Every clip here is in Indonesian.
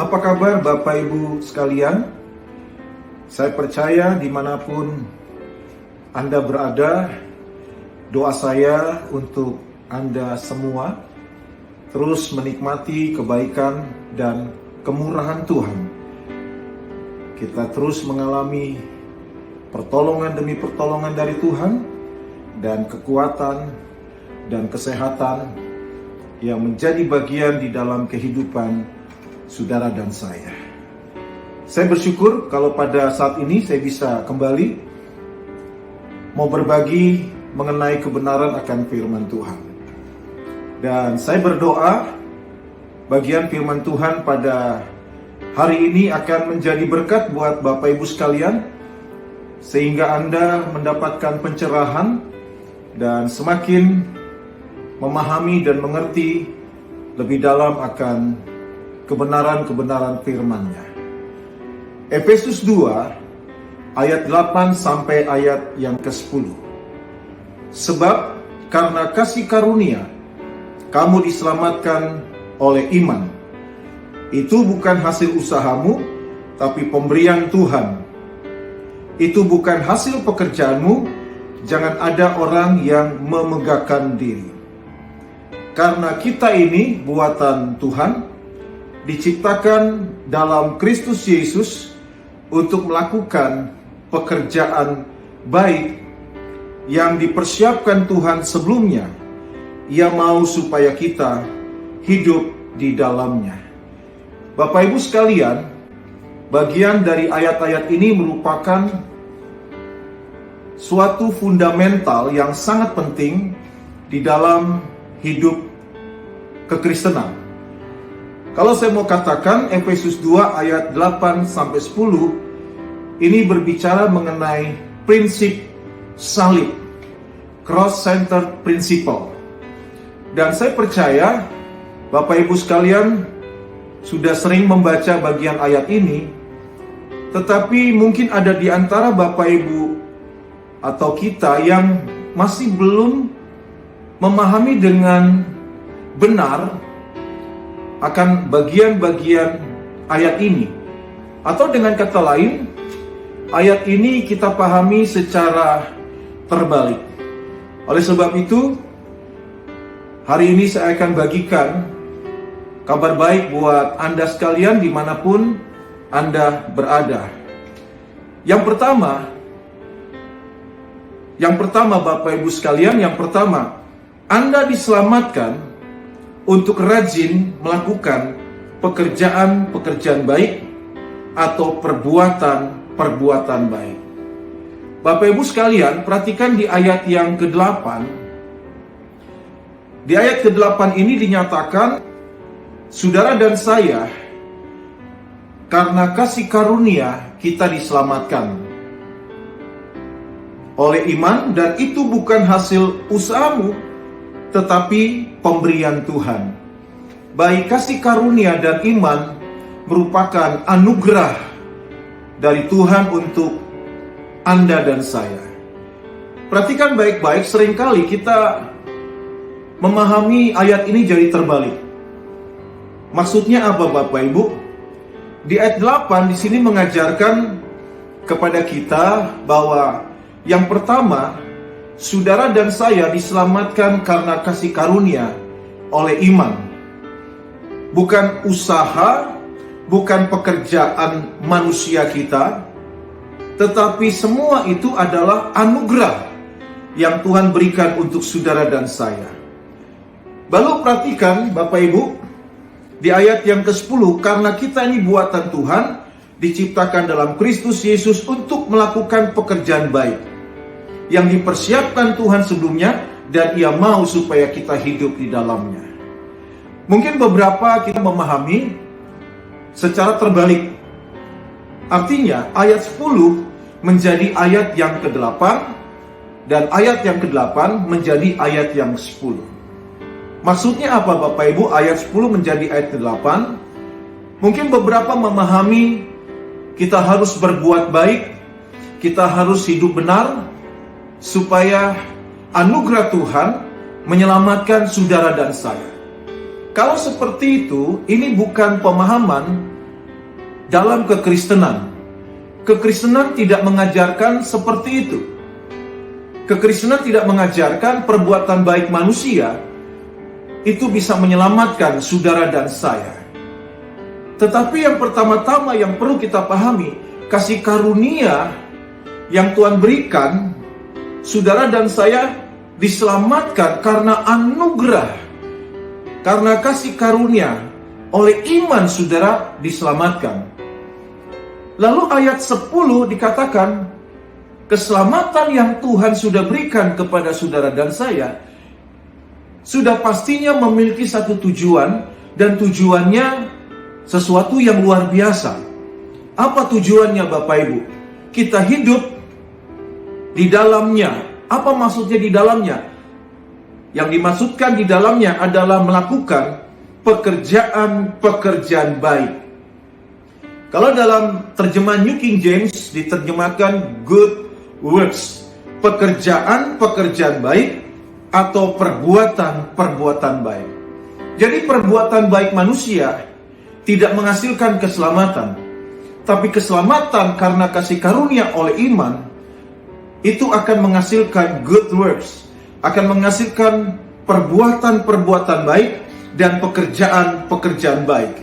Apa kabar Bapak Ibu sekalian? Saya percaya dimanapun Anda berada, doa saya untuk Anda semua terus menikmati kebaikan dan kemurahan Tuhan. Kita terus mengalami pertolongan demi pertolongan dari Tuhan dan kekuatan dan kesehatan yang menjadi bagian di dalam kehidupan saudara dan saya. Saya bersyukur kalau pada saat ini saya bisa kembali mau berbagi mengenai kebenaran akan firman Tuhan. Dan saya berdoa bagian firman Tuhan pada hari ini akan menjadi berkat buat Bapak Ibu sekalian, sehingga Anda mendapatkan pencerahan dan semakin memahami dan mengerti lebih dalam akan kebenaran-kebenaran firman-Nya. Efesus 2 ayat 8 sampai ayat yang ke-10. Sebab karena kasih karunia kamu diselamatkan oleh iman. Itu bukan hasil usahamu, tapi pemberian Tuhan. Itu bukan hasil pekerjaanmu, jangan ada orang yang memegahkan diri. Karena kita ini buatan Tuhan, diciptakan dalam Kristus Yesus untuk melakukan pekerjaan baik yang dipersiapkan Tuhan sebelumnya. Ia mau supaya kita hidup di dalamnya. Bapak Ibu sekalian, bagian dari ayat-ayat ini merupakan suatu fundamental yang sangat penting di dalam hidup kekristenan. Kalau saya mau katakan Efesus 2 ayat 8 sampai 10 ini berbicara mengenai prinsip salib, cross-centered principle. Dan saya percaya Bapak Ibu sekalian sudah sering membaca bagian ayat ini, tetapi mungkin ada di antara Bapak Ibu atau kita yang masih belum memahami dengan benar akan bagian-bagian ayat ini. Atau dengan kata lain, ayat ini kita pahami secara terbalik. Oleh sebab itu, hari ini saya akan bagikan kabar baik buat Anda sekalian dimanapun Anda berada. Yang pertama Bapak Ibu sekalian, Anda diselamatkan untuk rajin melakukan pekerjaan-pekerjaan baik atau perbuatan-perbuatan baik. Bapak Ibu sekalian, perhatikan di ayat yang ke-8. Di ayat ke-8 ini dinyatakan, saudara dan saya, karena kasih karunia kita diselamatkan oleh iman, dan itu bukan hasil usahamu, tetapi pemberian Tuhan. Baik kasih karunia dan iman merupakan anugerah dari Tuhan untuk Anda dan saya. Perhatikan baik-baik, seringkali kita memahami ayat ini jadi terbalik. Maksudnya apa Bapak Ibu? Di ayat 8 di sini mengajarkan kepada kita bahwa yang pertama, saudara dan saya diselamatkan karena kasih karunia oleh iman. Bukan usaha, bukan pekerjaan manusia kita, tetapi semua itu adalah anugerah yang Tuhan berikan untuk saudara dan saya. Lalu perhatikan Bapak Ibu, di ayat yang ke-10, karena kita ini buatan Tuhan, diciptakan dalam Kristus Yesus untuk melakukan pekerjaan baik yang dipersiapkan Tuhan sebelumnya, dan Ia mau supaya kita hidup di dalamnya. Mungkin beberapa kita memahami secara terbalik. Artinya ayat 10 menjadi ayat yang ke-8, dan ayat yang ke-8 menjadi ayat yang 10. Maksudnya apa Bapak Ibu ayat 10 menjadi ayat ke-8? Mungkin beberapa memahami kita harus berbuat baik, kita harus hidup benar, supaya anugerah Tuhan menyelamatkan saudara dan saya. Kalau seperti itu, ini bukan pemahaman dalam kekristenan. Kekristenan tidak mengajarkan seperti itu. Kekristenan tidak mengajarkan perbuatan baik manusia itu bisa menyelamatkan saudara dan saya. Tetapi yang pertama-tama yang perlu kita pahami, kasih karunia yang Tuhan berikan, saudara dan saya diselamatkan karena anugerah, karena kasih karunia. Oleh iman saudara diselamatkan. Lalu ayat 10 dikatakan, keselamatan yang Tuhan sudah berikan kepada saudara dan saya sudah pastinya memiliki satu tujuan, dan tujuannya sesuatu yang luar biasa. Apa tujuannya Bapak Ibu? Kita hidup di dalamnya. Apa maksudnya di dalamnya? Yang dimaksudkan di dalamnya adalah melakukan pekerjaan-pekerjaan baik. Kalau dalam terjemahan New King James diterjemahkan good works, pekerjaan-pekerjaan baik atau perbuatan-perbuatan baik. Jadi perbuatan baik manusia tidak menghasilkan keselamatan, tapi keselamatan karena kasih karunia oleh iman itu akan menghasilkan good works, akan menghasilkan perbuatan-perbuatan baik dan pekerjaan-pekerjaan baik.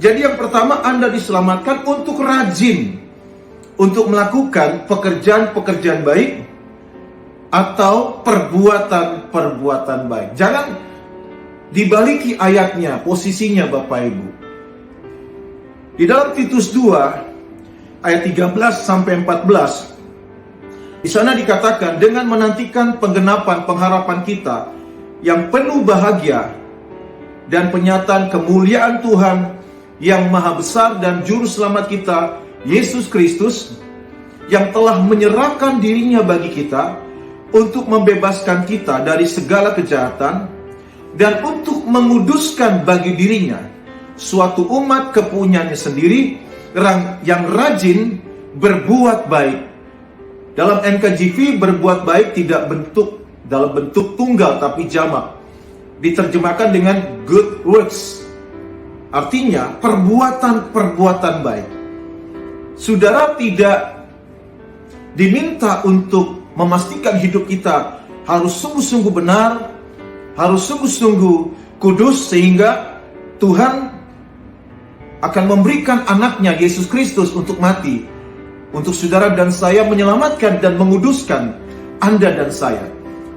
Jadi yang pertama, Anda diselamatkan untuk rajin untuk melakukan pekerjaan-pekerjaan baik atau perbuatan-perbuatan baik. Jangan dibaliki ayatnya, posisinya Bapak Ibu. Di dalam Titus 2 ayat 13 sampai 14, di sana dikatakan, dengan menantikan penggenapan pengharapan kita yang penuh bahagia dan penyataan kemuliaan Tuhan yang maha besar dan juru selamat kita, Yesus Kristus, yang telah menyerahkan dirinya bagi kita untuk membebaskan kita dari segala kejahatan dan untuk menguduskan bagi dirinya suatu umat kepunyaannya sendiri yang rajin berbuat baik. Dalam NKJV, berbuat baik tidak dalam bentuk tunggal tapi jamak. Diterjemahkan dengan good works. Artinya perbuatan-perbuatan baik. Saudara tidak diminta untuk memastikan hidup kita harus sungguh-sungguh benar, harus sungguh-sungguh kudus, sehingga Tuhan akan memberikan anaknya Yesus Kristus untuk mati, untuk saudara dan saya menyelamatkan dan menguduskan Anda dan saya.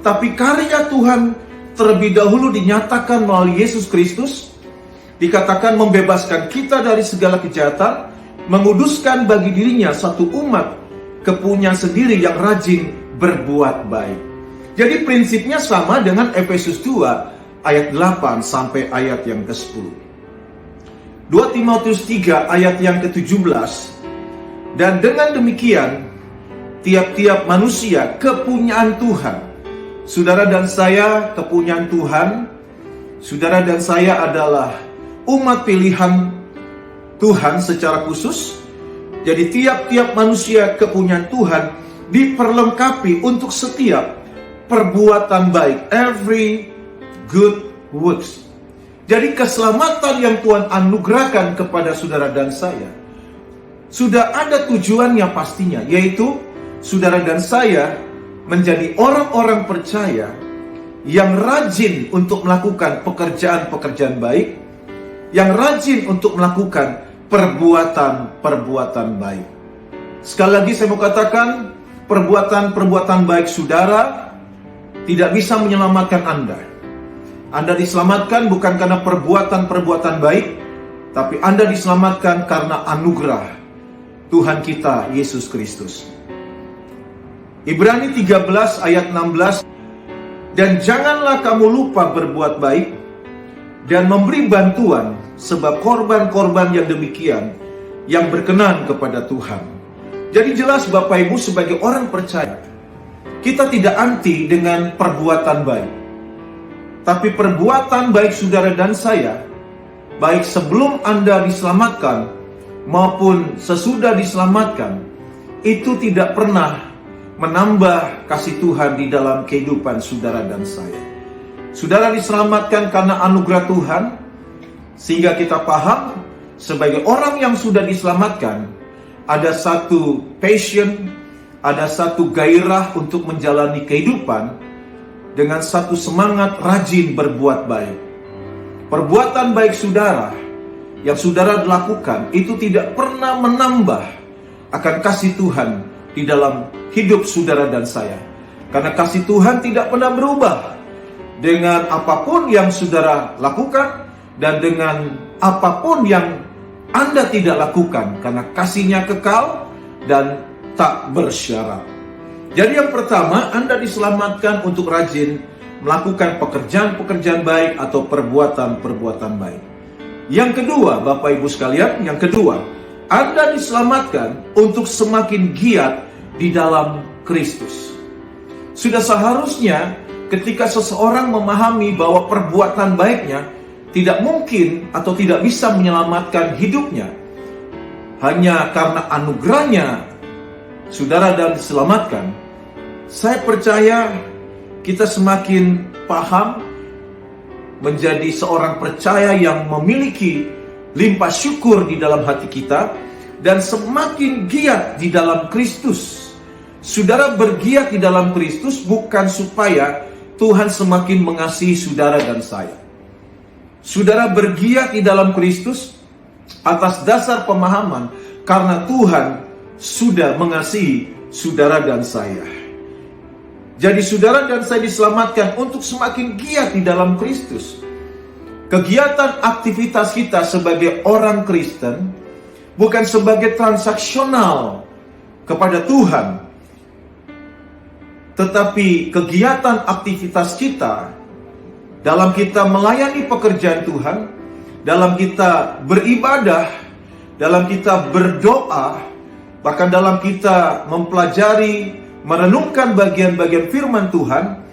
Tapi karya Tuhan terlebih dahulu dinyatakan melalui Yesus Kristus, dikatakan membebaskan kita dari segala kejahatan, menguduskan bagi dirinya satu umat kepunyaan sendiri yang rajin berbuat baik. Jadi prinsipnya sama dengan Efesus 2 ayat 8 sampai ayat yang ke-10. 2 Timotius 3 ayat yang ke-17. Dan dengan demikian, tiap-tiap manusia kepunyaan Tuhan. Saudara dan saya kepunyaan Tuhan. Saudara dan saya adalah umat pilihan Tuhan secara khusus. Jadi tiap-tiap manusia kepunyaan Tuhan diperlengkapi untuk setiap perbuatan baik, every good works. Jadi keselamatan yang Tuhan anugerahkan kepada saudara dan saya sudah ada tujuannya pastinya, yaitu saudara dan saya menjadi orang-orang percaya yang rajin untuk melakukan pekerjaan-pekerjaan baik, yang rajin untuk melakukan perbuatan-perbuatan baik. Sekali lagi saya mau katakan, perbuatan-perbuatan baik saudara tidak bisa menyelamatkan Anda. Anda diselamatkan bukan karena perbuatan-perbuatan baik, tapi Anda diselamatkan karena anugerah Tuhan kita Yesus Kristus. Ibrani 13 ayat 16, dan janganlah kamu lupa berbuat baik dan memberi bantuan, sebab korban-korban yang demikian yang berkenan kepada Tuhan. Jadi jelas Bapak Ibu, sebagai orang percaya, kita tidak anti dengan perbuatan baik. Tapi perbuatan baik saudara dan saya, baik sebelum Anda diselamatkan maupun sesudah diselamatkan, itu tidak pernah menambah kasih Tuhan di dalam kehidupan saudara dan saya. Saudara diselamatkan karena anugerah Tuhan, sehingga kita paham sebagai orang yang sudah diselamatkan, ada satu passion, ada satu gairah untuk menjalani kehidupan dengan satu semangat rajin berbuat baik. Perbuatan baik saudara yang saudara lakukan itu tidak pernah menambah akan kasih Tuhan di dalam hidup saudara dan saya. Karena kasih Tuhan tidak pernah berubah dengan apapun yang saudara lakukan dan dengan apapun yang Anda tidak lakukan, karena kasih-Nya kekal dan tak bersyarat. Jadi yang pertama, Anda diselamatkan untuk rajin melakukan pekerjaan-pekerjaan baik atau perbuatan-perbuatan baik. Yang kedua, Bapak Ibu sekalian, yang kedua, Anda diselamatkan untuk semakin giat di dalam Kristus. Sudah seharusnya ketika seseorang memahami bahwa perbuatan baiknya tidak mungkin atau tidak bisa menyelamatkan hidupnya, hanya karena anugerahnya saudara dan diselamatkan, saya percaya kita semakin paham menjadi seorang percaya yang memiliki limpah syukur di dalam hati kita dan semakin giat di dalam Kristus. Saudara bergiat di dalam Kristus bukan supaya Tuhan semakin mengasihi saudara dan saya. Saudara bergiat di dalam Kristus atas dasar pemahaman karena Tuhan sudah mengasihi saudara dan saya. Jadi saudara dan saya diselamatkan untuk semakin giat di dalam Kristus. Kegiatan aktivitas kita sebagai orang Kristen bukan sebagai transaksional kepada Tuhan, tetapi kegiatan aktivitas kita dalam kita melayani pekerjaan Tuhan, dalam kita beribadah, dalam kita berdoa, bahkan dalam kita mempelajari, merenungkan bagian-bagian firman Tuhan,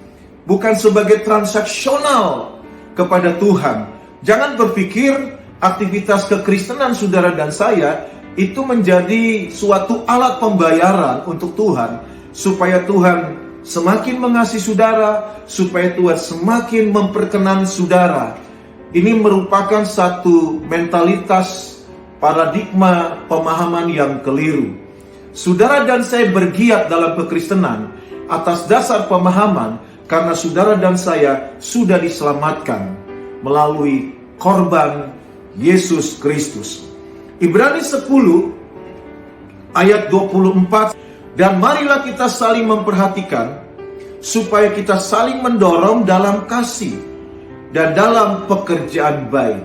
bukan sebagai transaksional kepada Tuhan. Jangan berpikir aktivitas kekristenan saudara dan saya itu menjadi suatu alat pembayaran untuk Tuhan, supaya Tuhan semakin mengasihi saudara, supaya Tuhan semakin memperkenan saudara. Ini merupakan satu mentalitas, paradigma pemahaman yang keliru. Saudara dan saya bergiat dalam kekristenan atas dasar pemahaman karena saudara dan saya sudah diselamatkan melalui korban Yesus Kristus. Ibrani 10 ayat 24, dan marilah kita saling memperhatikan supaya kita saling mendorong dalam kasih dan dalam pekerjaan baik.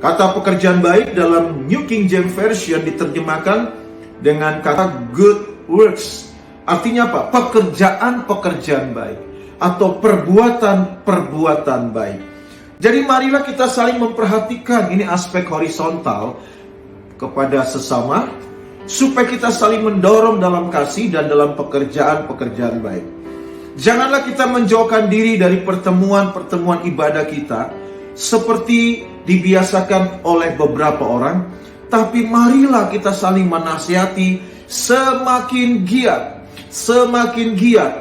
Kata pekerjaan baik dalam New King James Version diterjemahkan dengan kata good works. Artinya apa? Pekerjaan-pekerjaan baik atau perbuatan-perbuatan baik. Jadi marilah kita saling memperhatikan, ini aspek horizontal kepada sesama, supaya kita saling mendorong dalam kasih dan dalam pekerjaan-pekerjaan baik. Janganlah kita menjauhkan diri dari pertemuan-pertemuan ibadah kita seperti dibiasakan oleh beberapa orang, tapi marilah kita saling menasihati semakin giat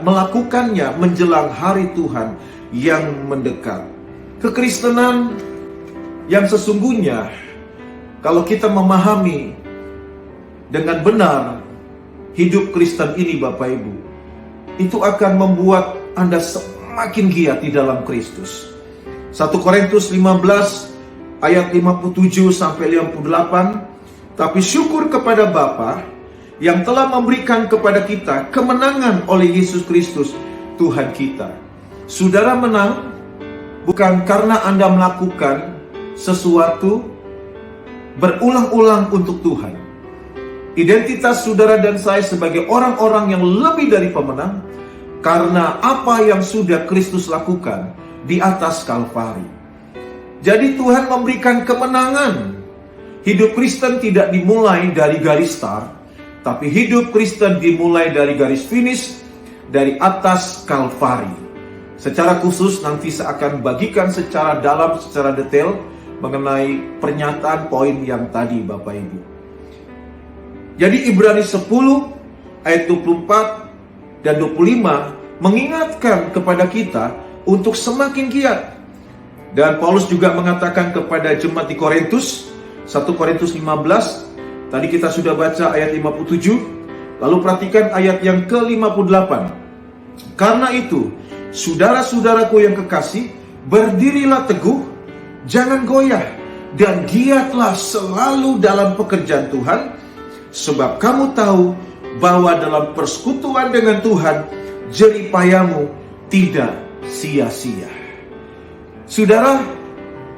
melakukannya menjelang hari Tuhan yang mendekat. Kekristenan yang sesungguhnya, kalau kita memahami dengan benar hidup Kristen ini, Bapak Ibu, itu akan membuat Anda semakin giat di dalam Kristus. 1 Korintus 15 ayat 57 sampai 58, tapi syukur kepada Bapa yang telah memberikan kepada kita kemenangan oleh Yesus Kristus Tuhan kita. Saudara menang bukan karena Anda melakukan sesuatu berulang-ulang untuk Tuhan. Identitas saudara dan saya sebagai orang-orang yang lebih dari pemenang karena apa yang sudah Kristus lakukan di atas Kalvari. Jadi Tuhan memberikan kemenangan. Hidup Kristen tidak dimulai dari garis start, tapi hidup Kristen dimulai dari garis finish, dari atas Kalvari. Secara khusus nanti saya akan bagikan secara dalam, secara detail mengenai pernyataan poin yang tadi, Bapak Ibu. Jadi Ibrani 10 ayat 24 dan 25 mengingatkan kepada kita untuk semakin giat. Dan Paulus juga mengatakan kepada jemaat di Korintus 1 Korintus 15, tadi kita sudah baca ayat 57, lalu perhatikan ayat yang ke-58. Karena itu, saudara-saudaraku yang kekasih, berdirilah teguh, jangan goyah, dan giatlah selalu dalam pekerjaan Tuhan, sebab kamu tahu bahwa dalam persekutuan dengan Tuhan, jerih payahmu tidak sia-sia. Saudara,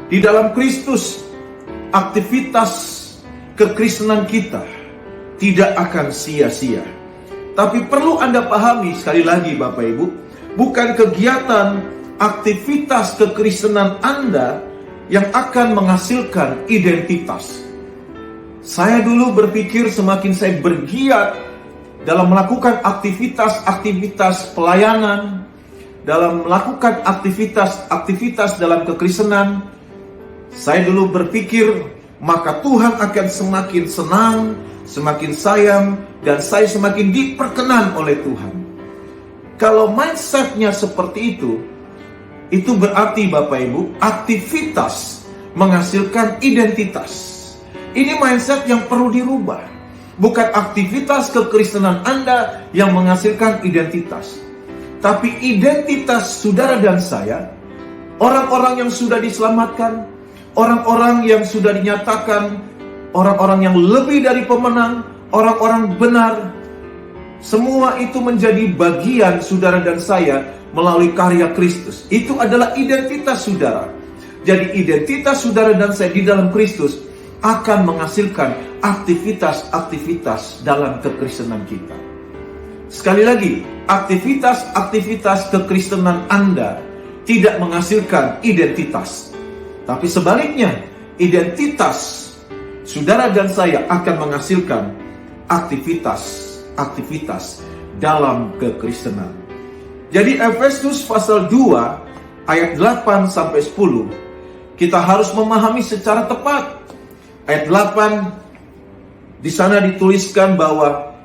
di dalam Kristus, aktivitas kekristenan kita tidak akan sia-sia. Tapi perlu Anda pahami sekali lagi Bapak Ibu, bukan kegiatan aktivitas kekristenan Anda yang akan menghasilkan identitas. Saya dulu berpikir semakin saya bergiat dalam melakukan aktivitas-aktivitas pelayanan, dalam melakukan aktivitas dalam kekristenan, saya dulu berpikir maka Tuhan akan semakin senang, semakin sayang, dan saya semakin diperkenan oleh Tuhan. Kalau mindsetnya seperti itu berarti Bapak Ibu, aktivitas menghasilkan identitas. Ini mindset yang perlu dirubah. Bukan aktivitas kekristenan Anda yang menghasilkan identitas, tapi identitas saudara dan saya, orang-orang yang sudah diselamatkan, orang-orang yang sudah dinyatakan, orang-orang yang lebih dari pemenang, orang-orang benar. Semua itu menjadi bagian saudara dan saya melalui karya Kristus. Itu adalah identitas saudara. Jadi identitas saudara dan saya di dalam Kristus akan menghasilkan aktivitas-aktivitas dalam kekristenan kita. Sekali lagi, aktivitas-aktivitas kekristenan Anda tidak menghasilkan identitas. Tapi sebaliknya, identitas saudara dan saya akan menghasilkan aktivitas dalam kekristenan. Jadi Efesus pasal 2 ayat 8 sampai 10 kita harus memahami secara tepat. Ayat 8 di sana dituliskan bahwa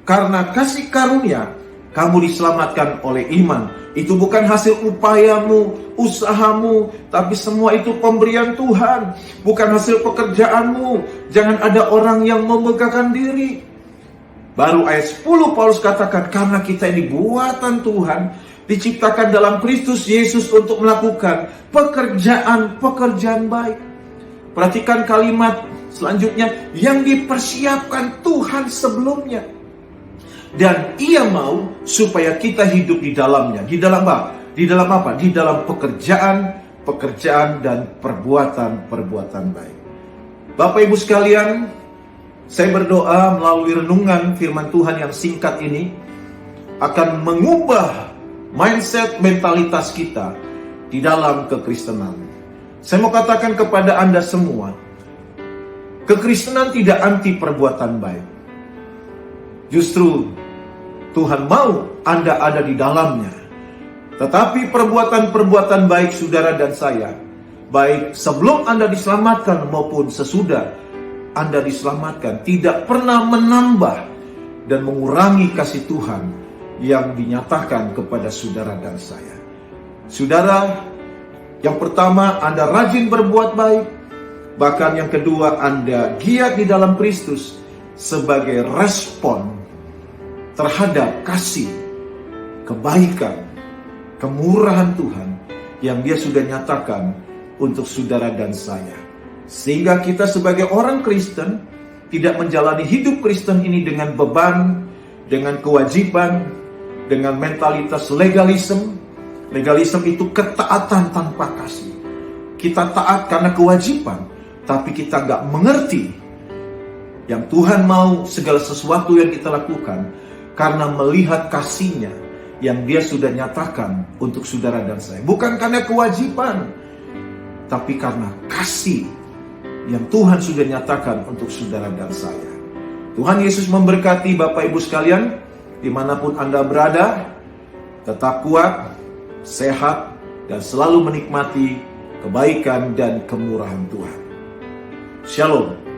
karena kasih karunia kamu diselamatkan oleh iman. Itu bukan hasil upayamu, usahamu, tapi semua itu pemberian Tuhan, bukan hasil pekerjaanmu. Jangan ada orang yang memegahkan diri. Baru ayat 10 Paulus katakan, karena kita ini buatan Tuhan, diciptakan dalam Kristus Yesus untuk melakukan pekerjaan-pekerjaan baik. Perhatikan kalimat selanjutnya, yang dipersiapkan Tuhan sebelumnya. Dan ia mau supaya kita hidup di dalamnya. Di dalam apa? Di dalam apa? Di dalam pekerjaan dan perbuatan baik. Bapak Ibu sekalian, saya berdoa melalui renungan firman Tuhan yang singkat ini akan mengubah mindset mentalitas kita di dalam kekristenan. Saya mau katakan kepada Anda semua, kekristenan tidak anti perbuatan baik. Justru Tuhan mau Anda ada di dalamnya. Tetapi perbuatan-perbuatan baik saudara dan saya, baik sebelum Anda diselamatkan maupun sesudah Anda diselamatkan, tidak pernah menambah dan mengurangi kasih Tuhan yang dinyatakan kepada saudara dan saya. Saudara, yang pertama, Anda rajin berbuat baik. Bahkan yang kedua, Anda giat di dalam Kristus sebagai respon terhadap kasih, kebaikan, kemurahan Tuhan yang Dia sudah nyatakan untuk saudara dan saya. Sehingga kita sebagai orang Kristen tidak menjalani hidup Kristen ini dengan beban, dengan kewajiban, dengan mentalitas legalisme. Legalisme itu ketaatan tanpa kasih. Kita taat karena kewajiban, tapi kita nggak mengerti yang Tuhan mau segala sesuatu yang kita lakukan karena melihat kasih-Nya yang Dia sudah nyatakan untuk saudara dan saya. Bukan karena kewajiban, tapi karena kasih yang Tuhan sudah nyatakan untuk saudara dan saya. Tuhan Yesus memberkati Bapak Ibu sekalian, dimanapun Anda berada, tetap kuat, sehat, dan selalu menikmati kebaikan dan kemurahan Tuhan. Shalom.